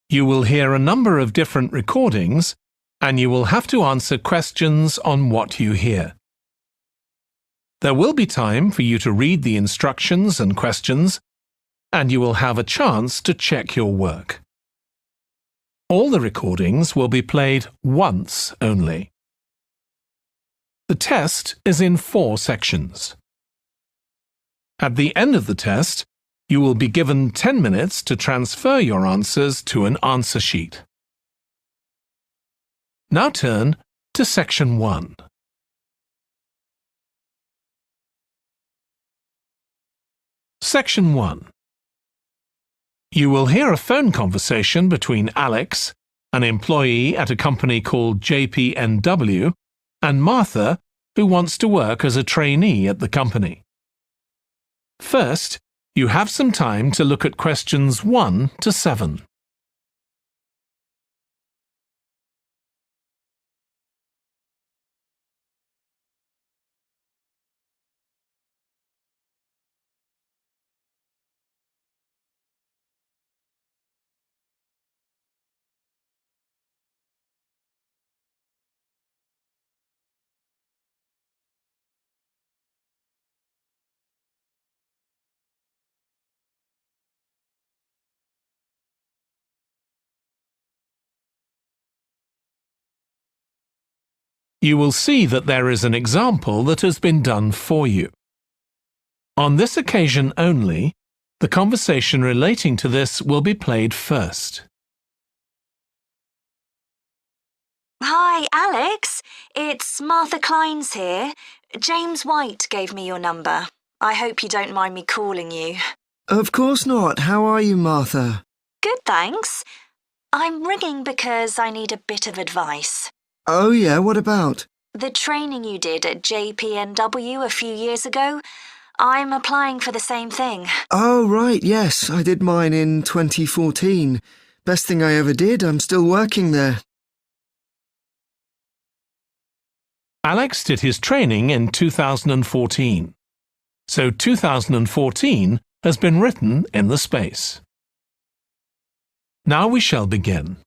You will hear a number of different recordings, and you will have to answer questions on what you hear. There will be time for you to read the instructions and questions, and you will have a chance to check your work. All the recordings will be played once only. The test is in 4 sections. At the end of the test, you will be given 10 minutes to transfer your answers to an answer sheet. Now turn to Section 1. Section 1. You will hear a phone conversation between Alex, an employee at a company called JPNW, and Martha, who wants to work as a trainee at the company. First, you have some time to look at questions 1 to 7. You will see that there is an example that has been done for you. On this occasion only, the conversation relating to this will be played first. Hi, Alex. It's Martha Kleins here. James White gave me your number. I hope you don't mind me calling you. Of course not. How are you, Martha? Good, thanks. I'm ringing because I need a bit of advice. Oh yeah, what about? The training you did at JPNW a few years ago, I'm applying for the same thing. Oh right, yes, I did mine in 2014. Best thing I ever did, I'm still working there. Alex did his training in 2014. So 2014 has been written in the space. Now we shall begin.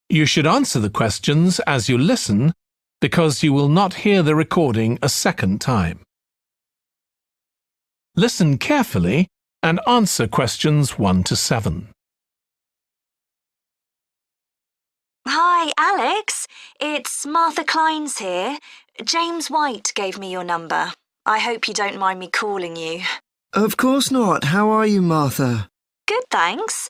You should answer the questions as you listen because you will not hear the recording a second time. Listen carefully and answer questions 1 to 7. Hi, Alex. It's Martha Kleins here. James White gave me your number. I hope you don't mind me calling you. Of course not. How are you, Martha? Good, thanks.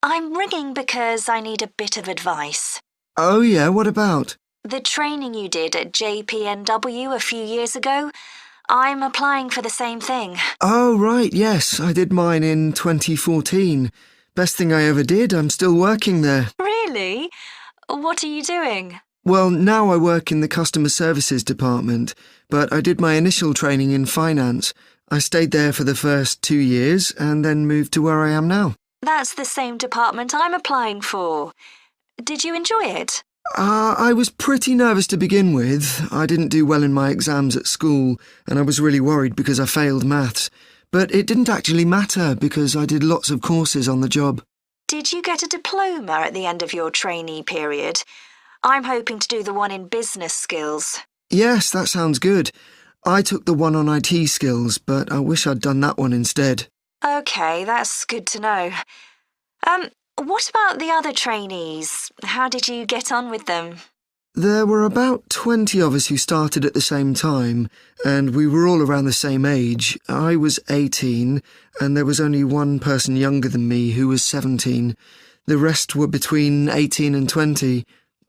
I'm ringing because I need a bit of advice. Oh yeah, what about? The training you did at JPNW a few years ago, I'm applying for the same thing. Oh right, yes, I did mine in 2014. Best thing I ever did, I'm still working there. Really? What are you doing? Well, now I work in the customer services department, but I did my initial training in finance. I stayed there for the first 2 years and then moved to where I am now. That's the same department I'm applying for. Did you enjoy it? I was pretty nervous to begin with. I didn't do well in my exams at school, and I was really worried because I failed maths. But it didn't actually matter because I did lots of courses on the job. Did you get a diploma at the end of your trainee period? I'm hoping to do the one in business skills. Yes, that sounds good. I took the one on IT skills, but I wish I'd done that one instead. OK, that's good to know. What about the other trainees? How did you get on with them? There were about 20 of us who started at the same time, and we were all around the same age. I was 18, and there was only one person younger than me who was 17. The rest were between 18 and 20.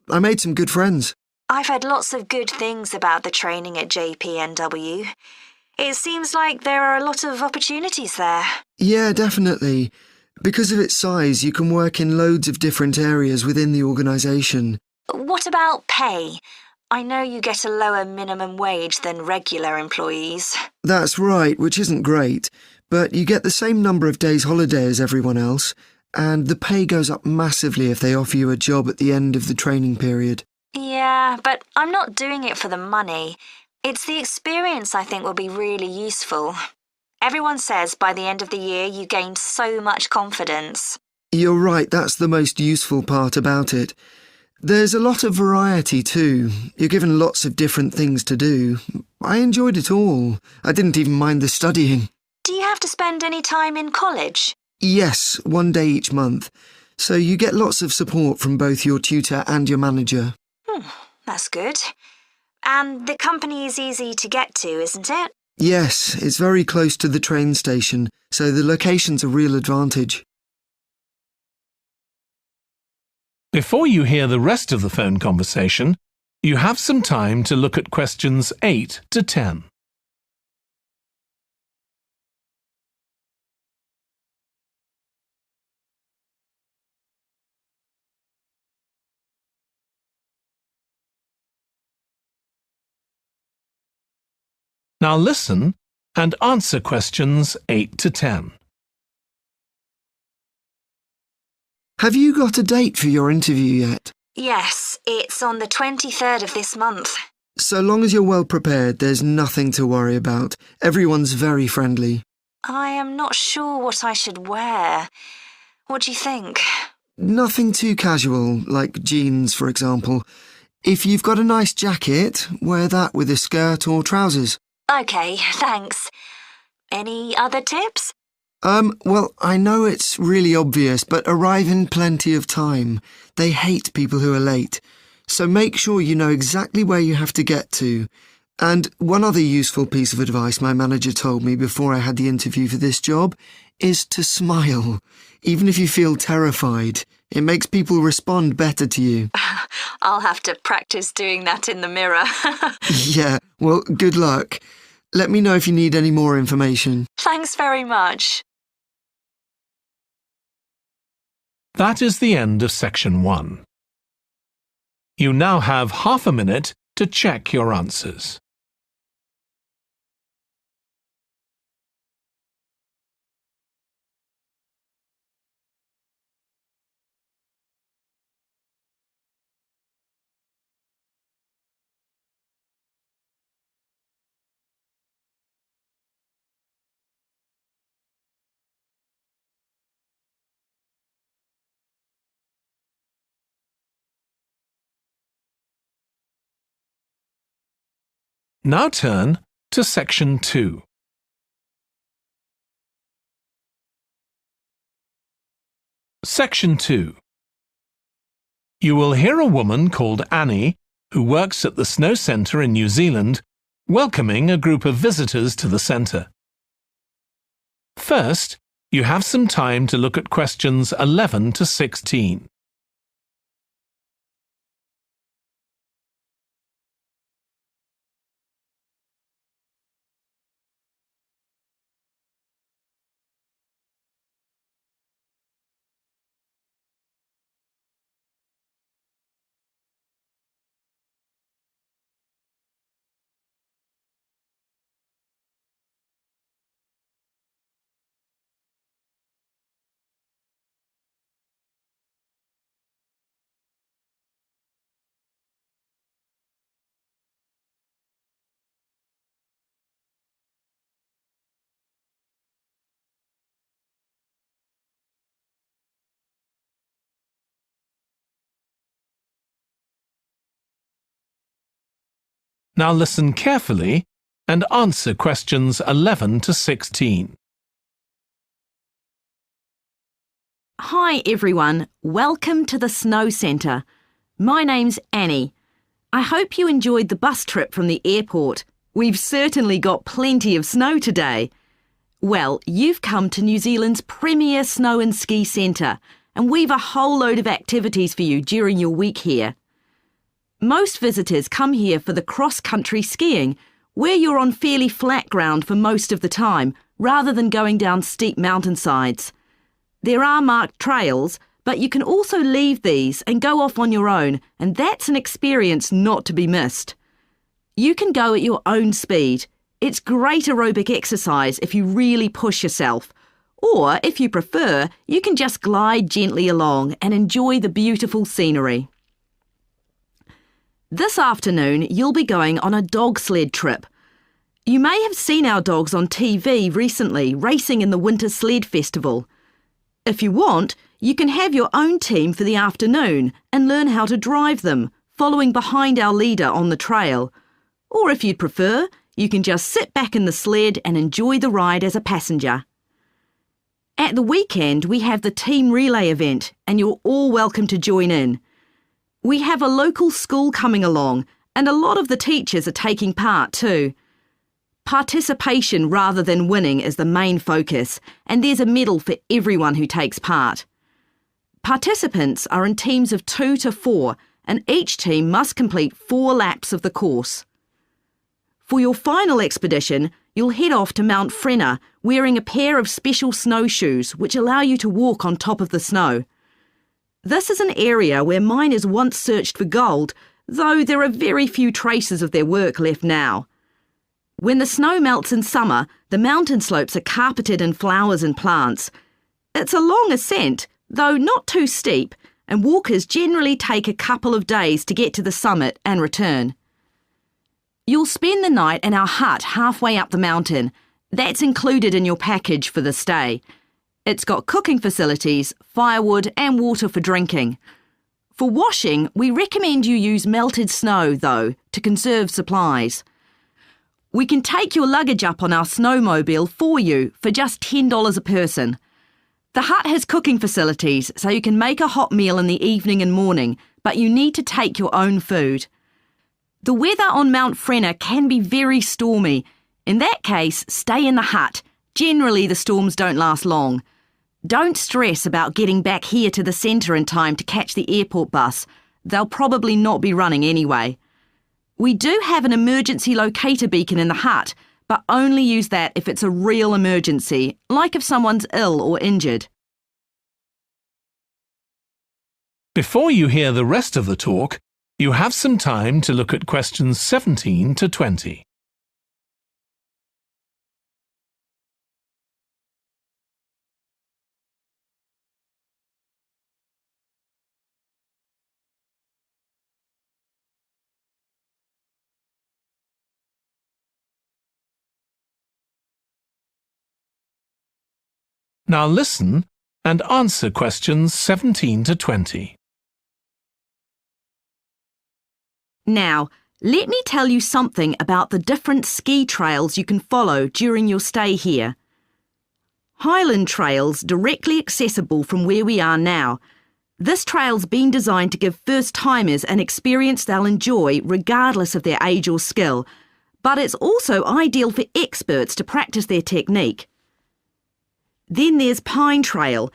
I made some good friends. I've heard lots of good things about the training at JPNW. It seems like there are a lot of opportunities there. Yeah, definitely. Because of its size, you can work in loads of different areas within the organisation. What about pay? I know you get a lower minimum wage than regular employees. That's right, which isn't great, but you get the same number of days holiday as everyone else, and the pay goes up massively if they offer you a job at the end of the training period. Yeah, but I'm not doing it for the money. It's the experience I think will be really useful. Everyone says by the end of the year you gain so much confidence. You're right, that's the most useful part about it. There's a lot of variety too. You're given lots of different things to do. I enjoyed it all. I didn't even mind the studying. Do you have to spend any time in college? Yes, 1 day each month. So you get lots of support from both your tutor and your manager. That's good. And the company is easy to get to, isn't it? Yes, it's very close to the train station, so the location's a real advantage. Before you hear the rest of the phone conversation, you have some time to look at questions 8 to 10. Now listen and answer questions 8 to 10. Have you got a date for your interview yet? Yes, it's on the 23rd of this month. So long as you're well prepared, there's nothing to worry about. Everyone's very friendly. I am not sure what I should wear. What do you think? Nothing too casual, like jeans, for example. If you've got a nice jacket, wear that with a skirt or trousers. OK, thanks. Any other tips? Well, I know it's really obvious, but arrive in plenty of time. They hate people who are late. So make sure you know exactly where you have to get to. And one other useful piece of advice my manager told me before I had the interview for this job is to smile, even if you feel terrified. It makes people respond better to you. I'll have to practice doing that in the mirror. Yeah, well, good luck. Let me know if you need any more information. Thanks very much. That is the end of section 1. You now have half a minute to check your answers. Now turn to section 2. Section 2. You will hear a woman called Annie, who works at the Snow Centre in New Zealand, welcoming a group of visitors to the centre. First, you have some time to look at questions 11 to 16. Now listen carefully and answer questions 11 to 16. Hi everyone, welcome to the Snow Centre. My name's Annie. I hope you enjoyed the bus trip from the airport. We've certainly got plenty of snow today. Well, you've come to New Zealand's premier snow and ski centre, and we've a whole load of activities for you during your week here. Most visitors come here for the cross-country skiing, where you're on fairly flat ground for most of the time, rather than going down steep mountainsides. There are marked trails, but you can also leave these and go off on your own, and that's an experience not to be missed. You can go at your own speed. It's great aerobic exercise if you really push yourself. Or, if you prefer, you can just glide gently along and enjoy the beautiful scenery. This afternoon, you'll be going on a dog sled trip. You may have seen our dogs on TV recently racing in the Winter Sled Festival. If you want, you can have your own team for the afternoon and learn how to drive them, following behind our leader on the trail. Or if you'd prefer, you can just sit back in the sled and enjoy the ride as a passenger. At the weekend, we have the team relay event, and you're all welcome to join in. We have a local school coming along, and a lot of the teachers are taking part too. Participation rather than winning is the main focus, and there's a medal for everyone who takes part. Participants are in teams of 2 to 4, and each team must complete 4 laps of the course. For your final expedition, you'll head off to Mount Frenna wearing a pair of special snowshoes which allow you to walk on top of the snow. This is an area where miners once searched for gold, though there are very few traces of their work left now. When the snow melts in summer, the mountain slopes are carpeted in flowers and plants. It's a long ascent, though not too steep, and walkers generally take a couple of days to get to the summit and return. You'll spend the night in our hut halfway up the mountain. That's included in your package for the stay. It's got cooking facilities, firewood and water for drinking. For washing, we recommend you use melted snow, though, to conserve supplies. We can take your luggage up on our snowmobile for you for just $10 a person. The hut has cooking facilities, so you can make a hot meal in the evening and morning, but you need to take your own food. The weather on Mount Frenna can be very stormy. In that case, stay in the hut. Generally, the storms don't last long. Don't stress about getting back here to the centre in time to catch the airport bus. They'll probably not be running anyway. We do have an emergency locator beacon in the hut, but only use that if it's a real emergency, like if someone's ill or injured. Before you hear the rest of the talk, you have some time to look at questions 17 to 20. Now listen and answer questions 17 to 20. Now, let me tell you something about the different ski trails you can follow during your stay here. Highland Trail's directly accessible from where we are now. This trail's been designed to give first-timers an experience they'll enjoy regardless of their age or skill, but it's also ideal for experts to practice their technique. Then there's Pine Trail.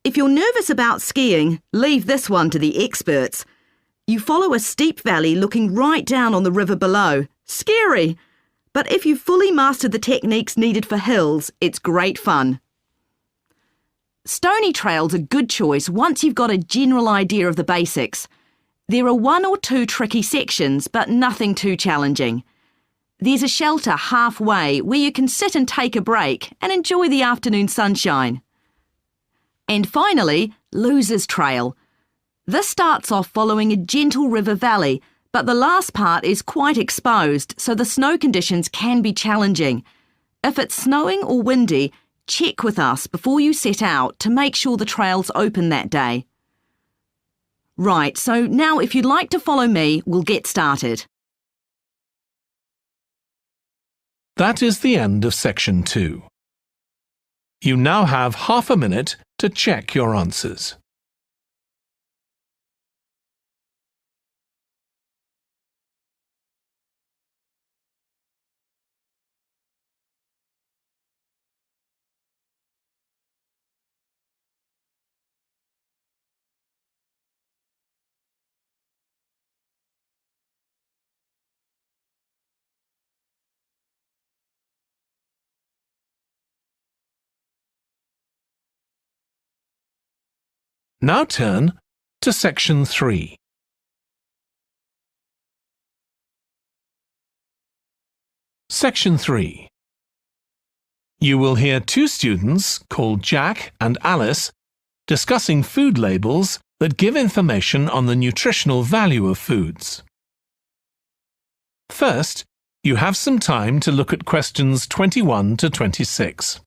If you're nervous about skiing, leave this one to the experts. You follow a steep valley looking right down on the river below. Scary! But if you've fully mastered the techniques needed for hills, it's great fun. Stony Trail's a good choice once you've got a general idea of the basics. There are 1 or 2 tricky sections, but nothing too challenging. There's a shelter halfway where you can sit and take a break and enjoy the afternoon sunshine. And finally, Losers Trail. This starts off following a gentle river valley, but the last part is quite exposed, so the snow conditions can be challenging. If it's snowing or windy, check with us before you set out to make sure the trail's open that day. Right, so now if you'd like to follow me, we'll get started. That is the end of section 2. You now have half a minute to check your answers. Now turn to section 3. Section 3. You will hear 2 students called Jack and Alice discussing food labels that give information on the nutritional value of foods. First, you have some time to look at questions 21 to 26.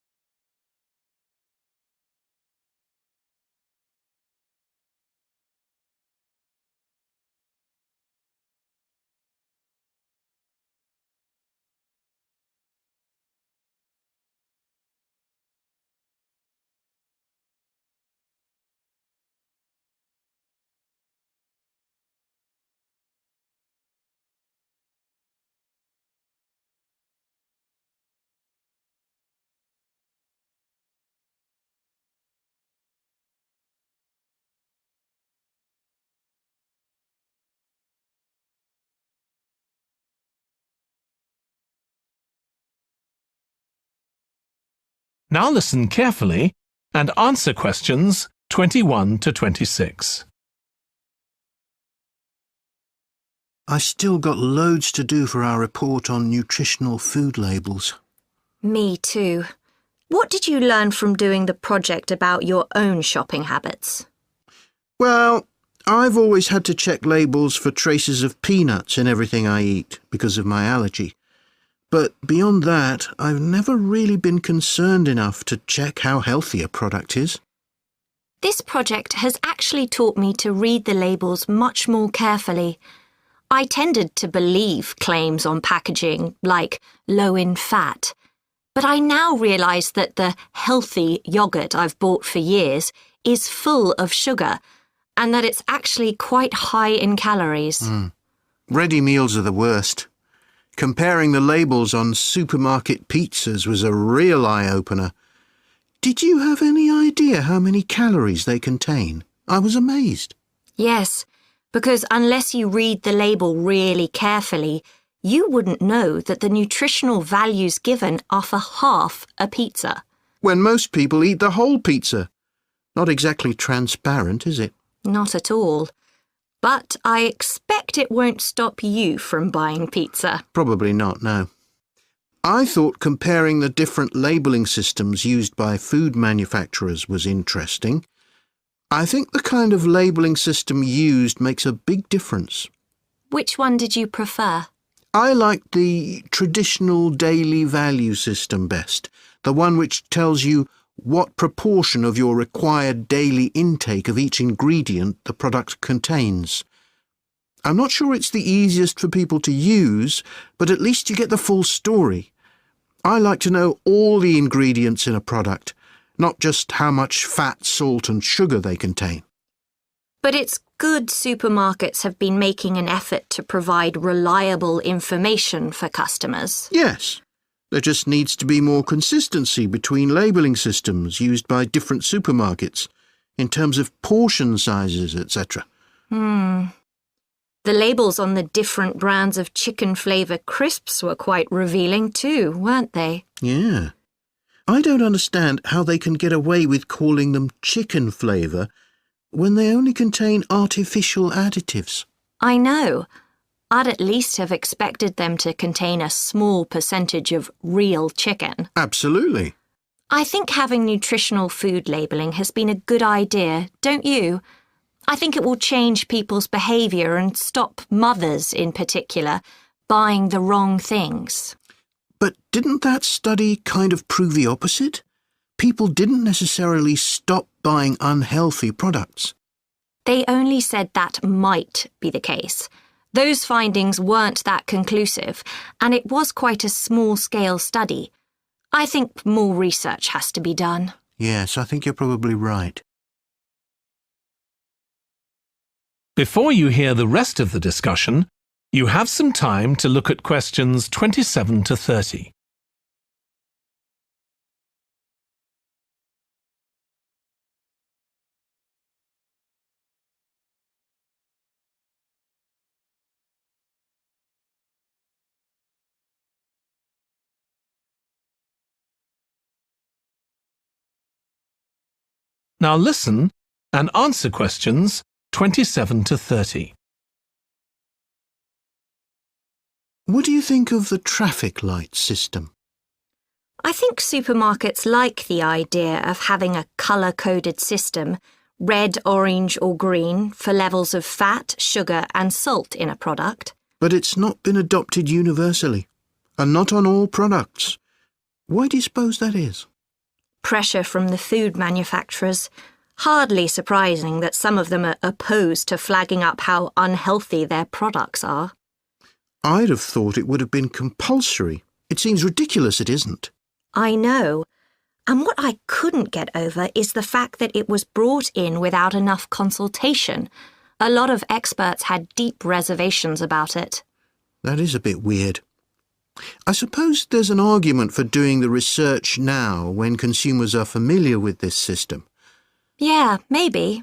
Now listen carefully and answer questions 21 to 26. I still got loads to do for our report on nutritional food labels. Me too. What did you learn from doing the project about your own shopping habits? Well, I've always had to check labels for traces of peanuts in everything I eat because of my allergy. But beyond that, I've never really been concerned enough to check how healthy a product is. This project has actually taught me to read the labels much more carefully. I tended to believe claims on packaging like low in fat, but I now realise that the healthy yoghurt I've bought for years is full of sugar and that it's actually quite high in calories. Ready meals are the worst. Comparing the labels on supermarket pizzas was a real eye-opener. Did you have any idea how many calories they contain? I was amazed. Yes, because unless you read the label really carefully, you wouldn't know that the nutritional values given are for half a pizza. When most people eat the whole pizza. Not exactly transparent, is it? Not at all. But I expect it won't stop you from buying pizza. Probably not, no. I thought comparing the different labelling systems used by food manufacturers was interesting. I think the kind of labelling system used makes a big difference. Which one did you prefer? I liked the traditional daily value system best, the one which tells you what proportion of your required daily intake of each ingredient the product contains. I'm not sure it's the easiest for people to use, but at least you get the full story. I like to know all the ingredients in a product, not just how much fat, salt and sugar they contain. But it's good supermarkets have been making an effort to provide reliable information for customers. Yes. There just needs to be more consistency between labelling systems used by different supermarkets, in terms of portion sizes, etc. The labels on the different brands of chicken flavour crisps were quite revealing too, weren't they? Yeah. I don't understand how they can get away with calling them chicken flavour when they only contain artificial additives. I know. I'd at least have expected them to contain a small percentage of real chicken. Absolutely. I think having nutritional food labelling has been a good idea, don't you? I think it will change people's behaviour and stop mothers, in particular, buying the wrong things. But didn't that study kind of prove the opposite? People didn't necessarily stop buying unhealthy products. They only said that might be the case. Those findings weren't that conclusive, and it was quite a small-scale study. I think more research has to be done. Yes, I think you're probably right. Before you hear the rest of the discussion, you have some time to look at questions 27 to 30. Now listen and answer questions 27 to 30. What do you think of the traffic light system? I think supermarkets like the idea of having a colour-coded system, red, orange or green, for levels of fat, sugar and salt in a product. But it's not been adopted universally, and not on all products. Why do you suppose that is? Pressure from the food manufacturers. Hardly surprising that some of them are opposed to flagging up how unhealthy their products are. I'd have thought it would have been compulsory. It seems ridiculous it isn't. I know. And what I couldn't get over is the fact that it was brought in without enough consultation. A lot of experts had deep reservations about it. That is a bit weird. I suppose there's an argument for doing the research now when consumers are familiar with this system. Yeah, maybe.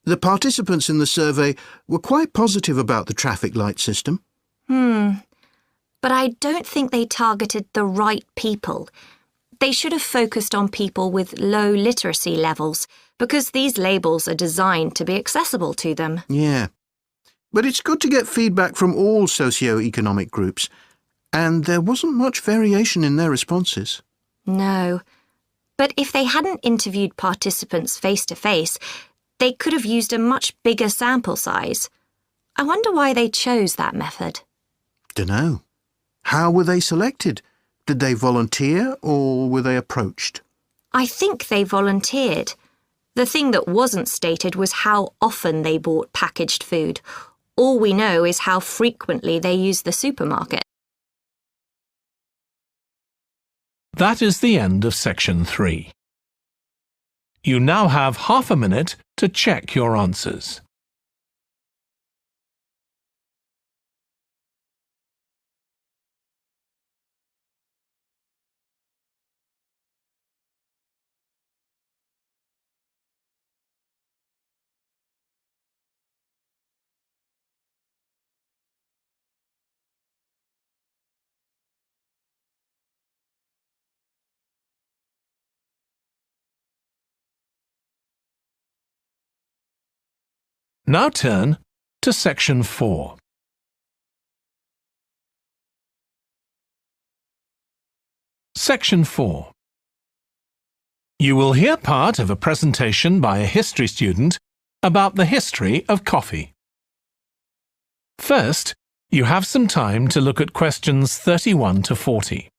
The participants in the survey were quite positive about the traffic light system. But I don't think they targeted the right people. They should have focused on people with low literacy levels, because these labels are designed to be accessible to them. Yeah. But it's good to get feedback from all socio-economic groups, and there wasn't much variation in their responses. No. But if they hadn't interviewed participants face-to-face, they could have used a much bigger sample size. I wonder why they chose that method. Dunno. How were they selected? Did they volunteer or were they approached? I think they volunteered. The thing that wasn't stated was how often they bought packaged food. All we know is how frequently they used the supermarket. That is the end of section 3. You now have half a minute to check your answers. Now turn to section 4. Section 4. You will hear part of a presentation by a history student about the history of coffee. First, you have some time to look at questions 31 to 40.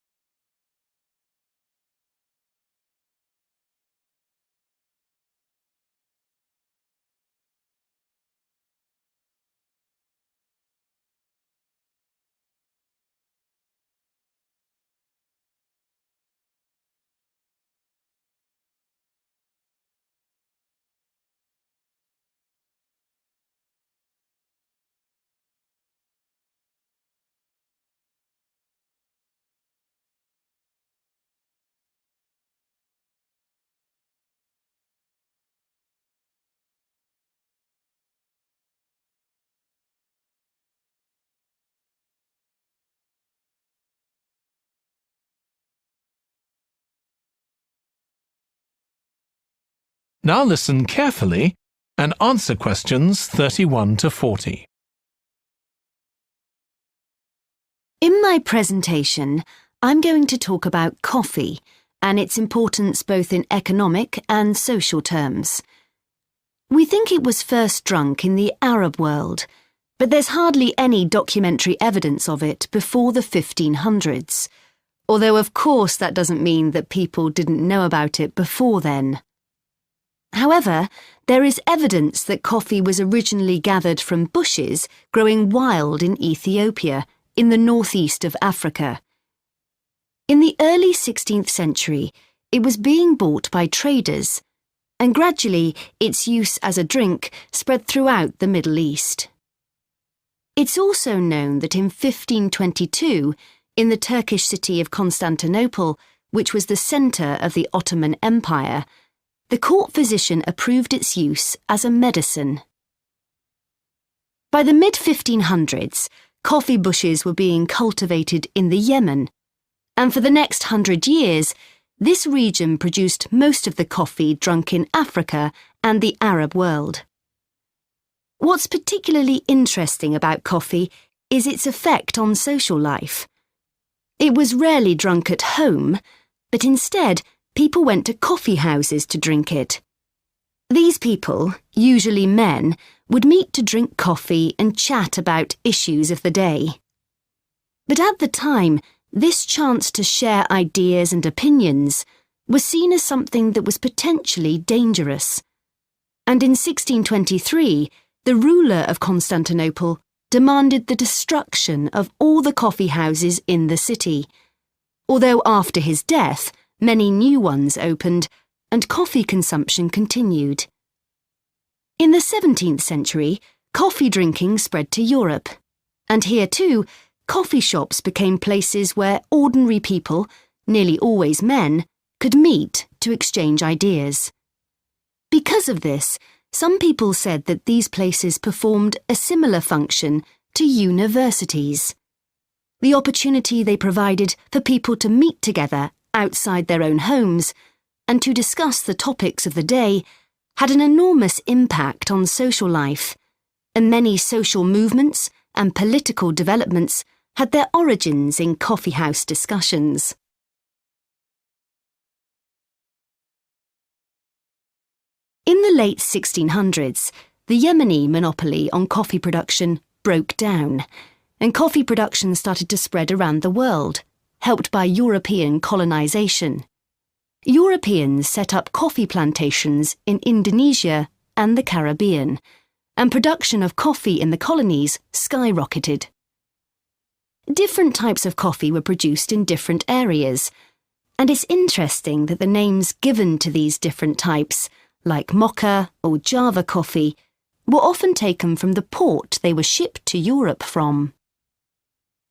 Now listen carefully and answer questions 31 to 40. In my presentation, I'm going to talk about coffee and its importance both in economic and social terms. We think it was first drunk in the Arab world, but there's hardly any documentary evidence of it before the 1500s, although of course that doesn't mean that people didn't know about it before then. However, there is evidence that coffee was originally gathered from bushes growing wild in Ethiopia, in the northeast of Africa. In the early 16th century, it was being bought by traders, and gradually its use as a drink spread throughout the Middle East. It's also known that in 1522, in the Turkish city of Constantinople, which was the centre of the Ottoman Empire, the court physician approved its use as a medicine. By the mid-1500s, coffee bushes were being cultivated in the Yemen, and for the next 100 years, this region produced most of the coffee drunk in Africa and the Arab world. What's particularly interesting about coffee is its effect on social life. It was rarely drunk at home, but instead, people went to coffee houses to drink it. These people, usually men, would meet to drink coffee and chat about issues of the day. But at the time, this chance to share ideas and opinions was seen as something that was potentially dangerous. And in 1623, the ruler of Constantinople demanded the destruction of all the coffee houses in the city, although after his death, many new ones opened, and coffee consumption continued. In the 17th century, coffee drinking spread to Europe, and here too, coffee shops became places where ordinary people, nearly always men, could meet to exchange ideas. Because of this, some people said that these places performed a similar function to universities. The opportunity they provided for people to meet together outside their own homes, and to discuss the topics of the day, had an enormous impact on social life, and many social movements and political developments had their origins in coffeehouse discussions. In the late 1600s, the Yemeni monopoly on coffee production broke down, and coffee production started to spread around the world, helped by European colonisation. Europeans set up coffee plantations in Indonesia and the Caribbean, and production of coffee in the colonies skyrocketed. Different types of coffee were produced in different areas, and it's interesting that the names given to these different types, like Mocha or Java coffee, were often taken from the port they were shipped to Europe from.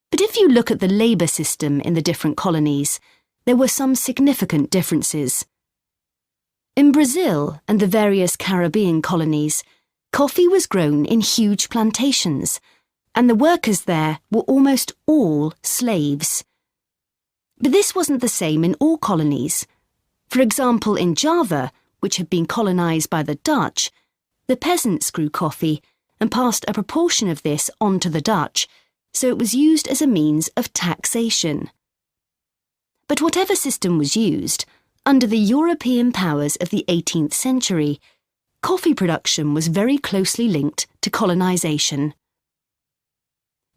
But if you look at the labour system in the different colonies, there were some significant differences. In Brazil and the various Caribbean colonies, coffee was grown in huge plantations, and the workers there were almost all slaves. But this wasn't the same in all colonies. For example, in Java, which had been colonised by the Dutch, the peasants grew coffee and passed a proportion of this on to the Dutch, so it was used as a means of taxation. But whatever system was used, under the European powers of the 18th century, coffee production was very closely linked to colonisation.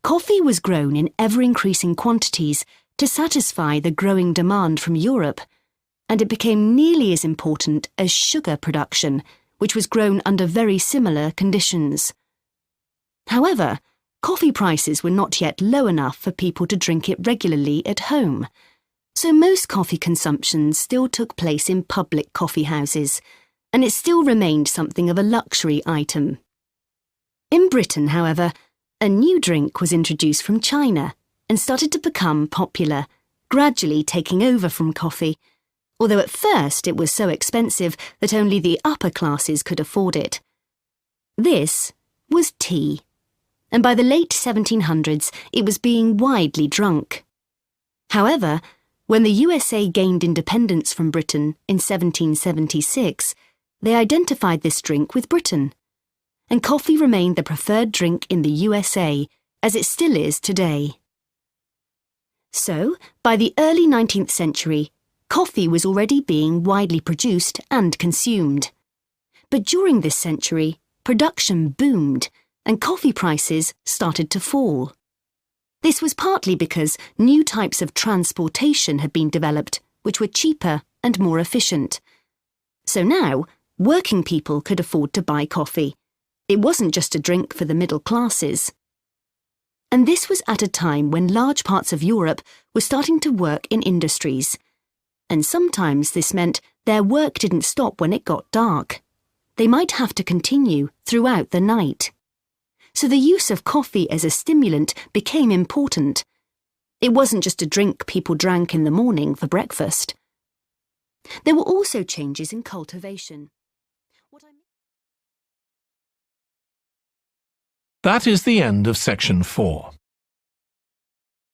Coffee was grown in ever-increasing quantities to satisfy the growing demand from Europe, and it became nearly as important as sugar production, which was grown under very similar conditions. However, coffee prices were not yet low enough for people to drink it regularly at home, so most coffee consumption still took place in public coffee houses, and it still remained something of a luxury item. In Britain, however, a new drink was introduced from China and started to become popular, gradually taking over from coffee, although at first it was so expensive that only the upper classes could afford it. This was tea, and by the late 1700s it was being widely drunk. However, when the USA gained independence from Britain in 1776, they identified this drink with Britain, and coffee remained the preferred drink in the USA, as it still is today. So, by the early 19th century, coffee was already being widely produced and consumed. But during this century, production boomed and coffee prices started to fall. This was partly because new types of transportation had been developed, which were cheaper and more efficient. So now, working people could afford to buy coffee. It wasn't just a drink for the middle classes. And this was at a time when large parts of Europe were starting to work in industries. And sometimes this meant their work didn't stop when it got dark. They might have to continue throughout the night. So the use of coffee as a stimulant became important. It wasn't just a drink people drank in the morning for breakfast. There were also changes in cultivation. That is the end of section 4.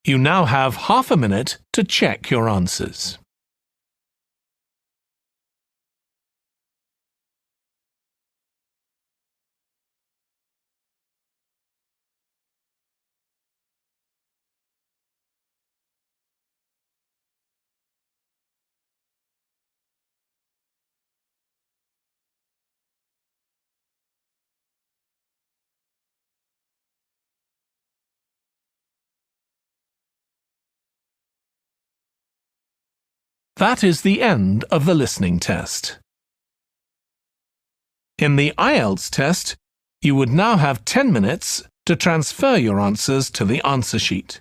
You now have half a minute to check your answers. That is the end of the listening test. In the IELTS test, you would now have 10 minutes to transfer your answers to the answer sheet.